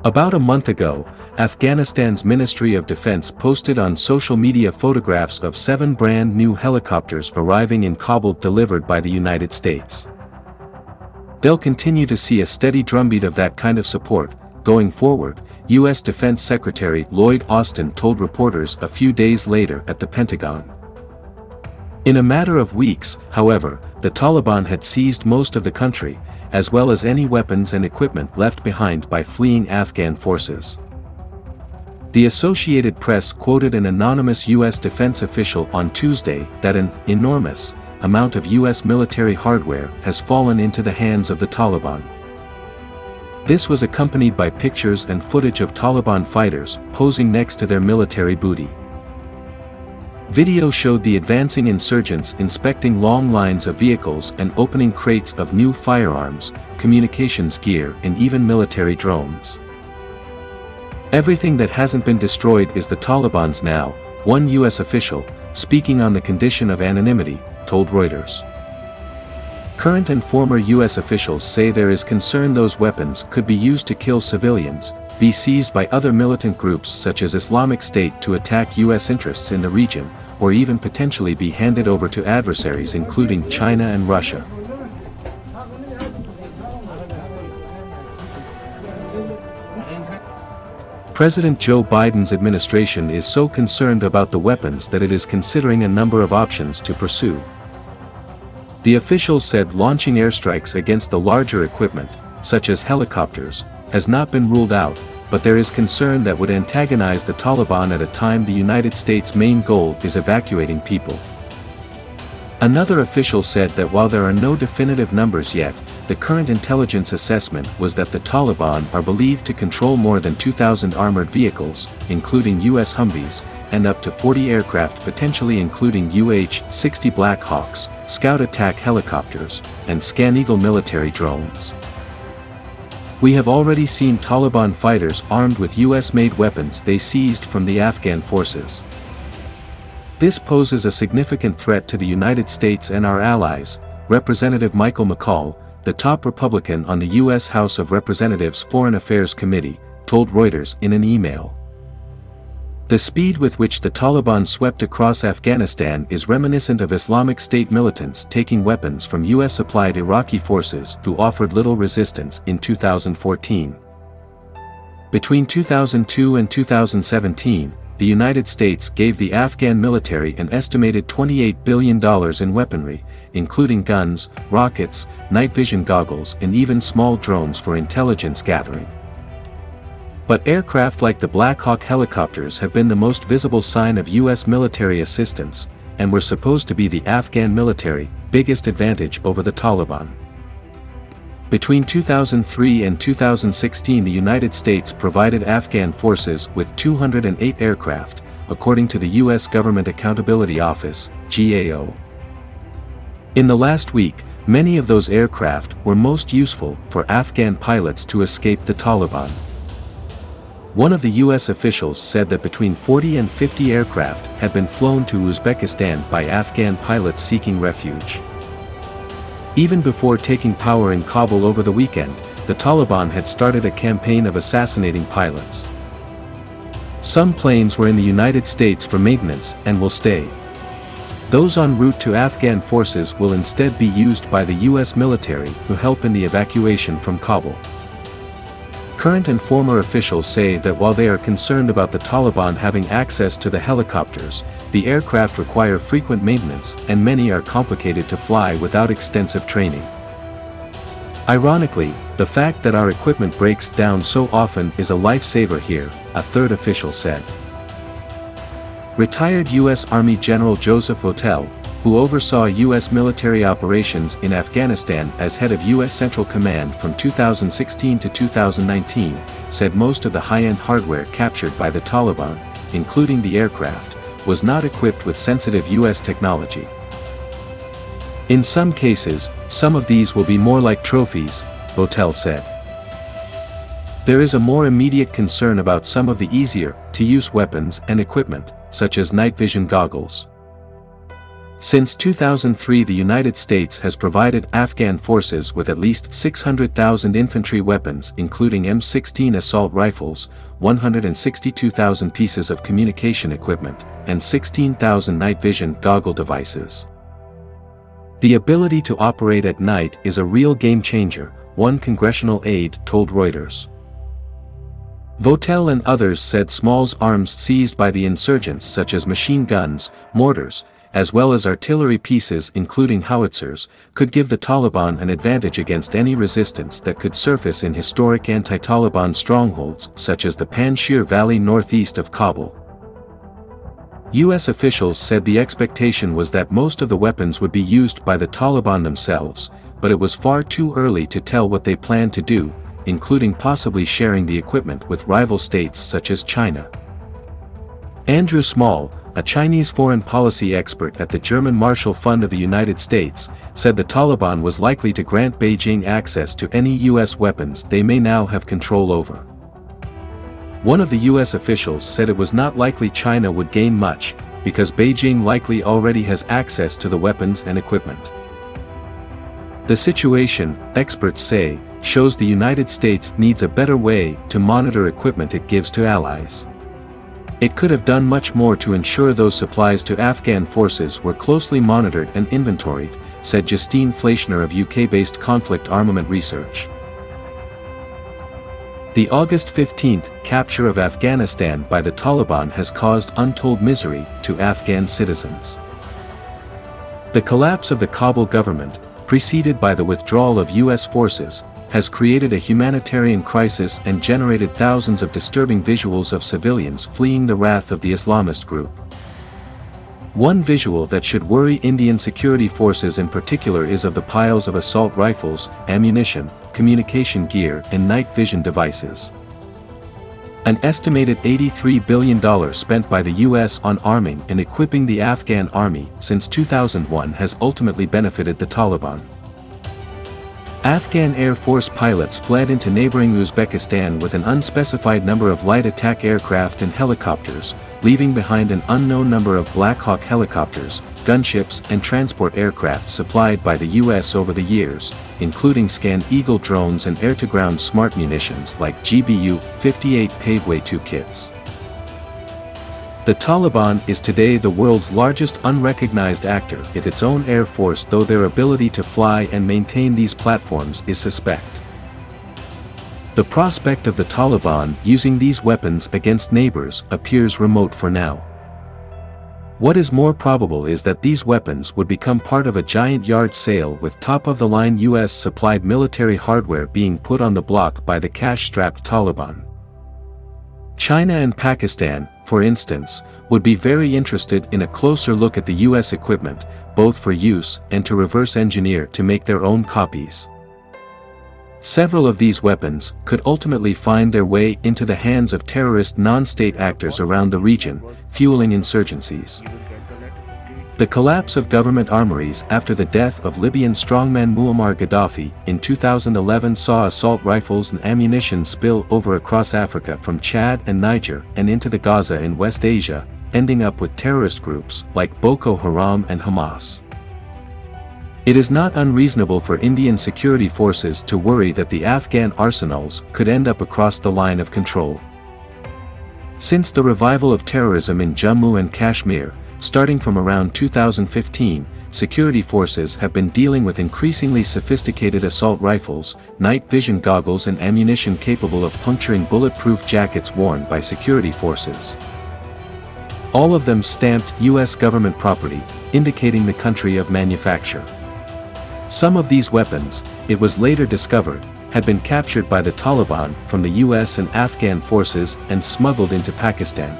About a month ago, Afghanistan's Ministry of Defense posted on social media photographs of 7 brand new helicopters arriving in Kabul delivered by the United States. They'll continue to see a steady drumbeat of that kind of support, going forward, U.S. Defense Secretary Lloyd Austin told reporters a few days later at the Pentagon. In a matter of weeks, however, the Taliban had seized most of the country, as well as any weapons and equipment left behind by fleeing Afghan forces. The Associated Press quoted an anonymous U.S. defense official on Tuesday that an enormous amount of U.S. military hardware has fallen into the hands of the Taliban. This was accompanied by pictures and footage of Taliban fighters posing next to their military booty. Video showed the advancing insurgents inspecting long lines of vehicles and opening crates of new firearms, communications gear and even military drones. Everything that hasn't been destroyed is the Taliban's now, one U.S. official, speaking on the condition of anonymity, told Reuters. Current and former U.S. officials say there is concern those weapons could be used to kill civilians, be seized by other militant groups such as Islamic State to attack U.S. interests in the region, or even potentially be handed over to adversaries including China and Russia. President Joe Biden's administration is so concerned about the weapons that it is considering a number of options to pursue. The officials said launching airstrikes against the larger equipment, such as helicopters, has not been ruled out, but there is concern that would antagonize the Taliban at a time the United States' main goal is evacuating people. Another official said that while there are no definitive numbers yet, the current intelligence assessment was that the Taliban are believed to control more than 2,000 armored vehicles, including U.S. Humvees, and up to 40 aircraft potentially including UH-60 Black Hawks, Scout attack helicopters, and Scan Eagle military drones. We have already seen Taliban fighters armed with U.S.-made weapons they seized from the Afghan forces. This poses a significant threat to the United States and our allies, Representative Michael McCaul, the top Republican on the U.S. House of Representatives Foreign Affairs Committee, told Reuters in an email. The speed with which the Taliban swept across Afghanistan is reminiscent of Islamic State militants taking weapons from U.S.-supplied Iraqi forces who offered little resistance in 2014. Between 2002 and 2017, the United States gave the Afghan military an estimated $28 billion in weaponry, including guns, rockets, night vision goggles and even small drones for intelligence gathering. But aircraft like the Black Hawk helicopters have been the most visible sign of U.S. military assistance, and were supposed to be the Afghan military's biggest advantage over the Taliban. Between 2003 and 2016 the United States provided Afghan forces with 208 aircraft, according to the U.S. Government Accountability Office, GAO. In the last week, many of those aircraft were most useful for Afghan pilots to escape the Taliban. One of the U.S. officials said that between 40 and 50 aircraft had been flown to Uzbekistan by Afghan pilots seeking refuge. Even before taking power in Kabul over the weekend, the Taliban had started a campaign of assassinating pilots. Some planes were in the United States for maintenance and will stay. Those en route to Afghan forces will instead be used by the U.S. military who help in the evacuation from Kabul. Current and former officials say that while they are concerned about the Taliban having access to the helicopters, the aircraft require frequent maintenance and many are complicated to fly without extensive training. Ironically, the fact that our equipment breaks down so often is a lifesaver here, a third official said. Retired U.S. Army General Joseph Votel, who oversaw U.S. military operations in Afghanistan as head of U.S. Central Command from 2016 to 2019, said most of the high-end hardware captured by the Taliban, including the aircraft, was not equipped with sensitive U.S. technology. In some cases, some of these will be more like trophies, Votel said. There is a more immediate concern about some of the easier-to-use weapons and equipment, such as night vision goggles. Since 2003, the United States has provided Afghan forces with at least 600,000 infantry weapons, including M16 assault rifles, 162,000 pieces of communication equipment, and 16,000 night vision goggle devices. The ability to operate at night is a real game changer, one congressional aide told Reuters. Votel and others said small arms seized by the insurgents, such as machine guns, mortars, as well as artillery pieces including howitzers, could give the Taliban an advantage against any resistance that could surface in historic anti-Taliban strongholds such as the Panjshir Valley northeast of Kabul. U.S. officials said the expectation was that most of the weapons would be used by the Taliban themselves, but it was far too early to tell what they planned to do, including possibly sharing the equipment with rival states such as China. Andrew Small, a Chinese foreign policy expert at the German Marshall Fund of the United States, said the Taliban was likely to grant Beijing access to any U.S. weapons they may now have control over. One of the U.S. officials said it was not likely China would gain much, because Beijing likely already has access to the weapons and equipment. The situation, experts say, shows the United States needs a better way to monitor equipment it gives to allies. It could have done much more to ensure those supplies to Afghan forces were closely monitored and inventoried, said Justine Fleischner of UK-based conflict armament research. The August 15 capture of Afghanistan by the Taliban has caused untold misery to Afghan citizens. The collapse of the Kabul government, preceded by the withdrawal of U.S. forces, has created a humanitarian crisis and generated thousands of disturbing visuals of civilians fleeing the wrath of the Islamist group. One visual that should worry Indian security forces in particular is of the piles of assault rifles, ammunition, communication gear, and night vision devices. An estimated $83 billion spent by the U.S. on arming and equipping the Afghan army since 2001 has ultimately benefited the Taliban. Afghan Air Force pilots fled into neighboring Uzbekistan with an unspecified number of light attack aircraft and helicopters, leaving behind an unknown number of Black Hawk helicopters, gunships, and transport aircraft supplied by the U.S. over the years, including Scan Eagle drones and air-to-ground smart munitions like GBU-58 Paveway 2 kits. The Taliban is today the world's largest unrecognized actor with its own air force, though their ability to fly and maintain these platforms is suspect. The prospect of the Taliban using these weapons against neighbors appears remote for now. What is more probable is that these weapons would become part of a giant yard sale with top-of-the-line US-supplied military hardware being put on the block by the cash-strapped Taliban. China and Pakistan, for instance, would be very interested in a closer look at the US equipment, both for use and to reverse engineer to make their own copies. Several of these weapons could ultimately find their way into the hands of terrorist non-state actors around the region, fueling insurgencies. The collapse of government armories after the death of Libyan strongman Muammar Gaddafi in 2011 saw assault rifles and ammunition spill over across Africa from Chad and Niger and into the Gaza in West Asia, ending up with terrorist groups like Boko Haram and Hamas. It is not unreasonable for Indian security forces to worry that the Afghan arsenals could end up across the line of control. Since the revival of terrorism in Jammu and Kashmir, starting from around 2015, security forces have been dealing with increasingly sophisticated assault rifles, night vision goggles, and ammunition capable of puncturing bulletproof jackets worn by security forces. All of them stamped U.S. government property, indicating the country of manufacture. Some of these weapons, it was later discovered, had been captured by the Taliban from the US and Afghan forces and smuggled into Pakistan.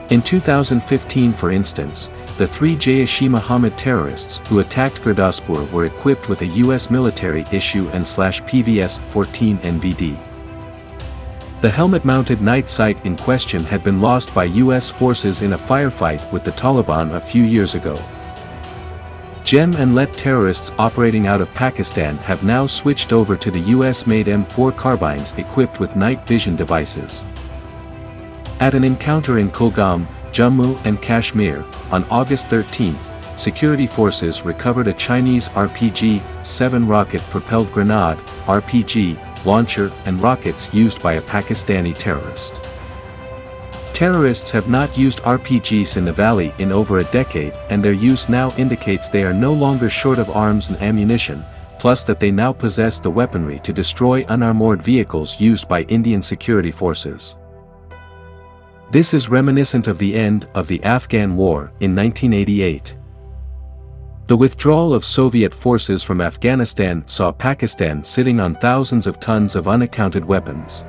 In 2015, for instance, the three Jaish-e-Mohammed terrorists who attacked Gurdaspur were equipped with a US military issue /PVS-14 NVD. The helmet-mounted night sight in question had been lost by US forces in a firefight with the Taliban a few years ago. Gem and Let terrorists operating out of Pakistan have now switched over to the US-made M4 carbines equipped with night vision devices. At an encounter in Kulgam, Jammu and Kashmir, on August 13, security forces recovered a Chinese RPG-7 rocket-propelled grenade, RPG, launcher and rockets used by a Pakistani terrorist. Terrorists have not used RPGs in the valley in over a decade, and their use now indicates they are no longer short of arms and ammunition, plus that they now possess the weaponry to destroy unarmored vehicles used by Indian security forces. This is reminiscent of the end of the Afghan War in 1988. The withdrawal of Soviet forces from Afghanistan saw Pakistan sitting on thousands of tons of unaccounted weapons.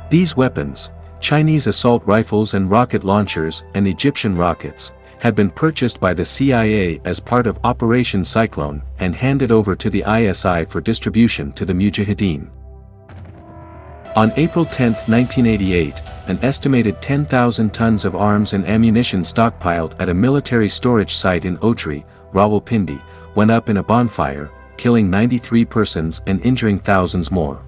These weapons, Chinese assault rifles and rocket launchers and Egyptian rockets, had been purchased by the CIA as part of Operation Cyclone and handed over to the ISI for distribution to the Mujahideen. On April 10, 1988, an estimated 10,000 tons of arms and ammunition stockpiled at a military storage site in Otri, Rawalpindi, went up in a bonfire, killing 93 persons and injuring thousands more.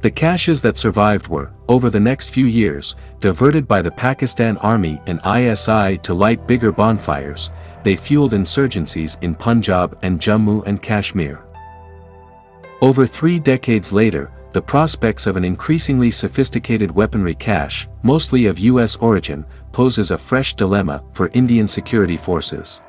The caches that survived were, over the next few years, diverted by the Pakistan Army and ISI to light bigger bonfires. They fueled insurgencies in Punjab and Jammu and Kashmir. Over 3 decades later, the prospects of an increasingly sophisticated weaponry cache, mostly of U.S. origin, poses a fresh dilemma for Indian security forces.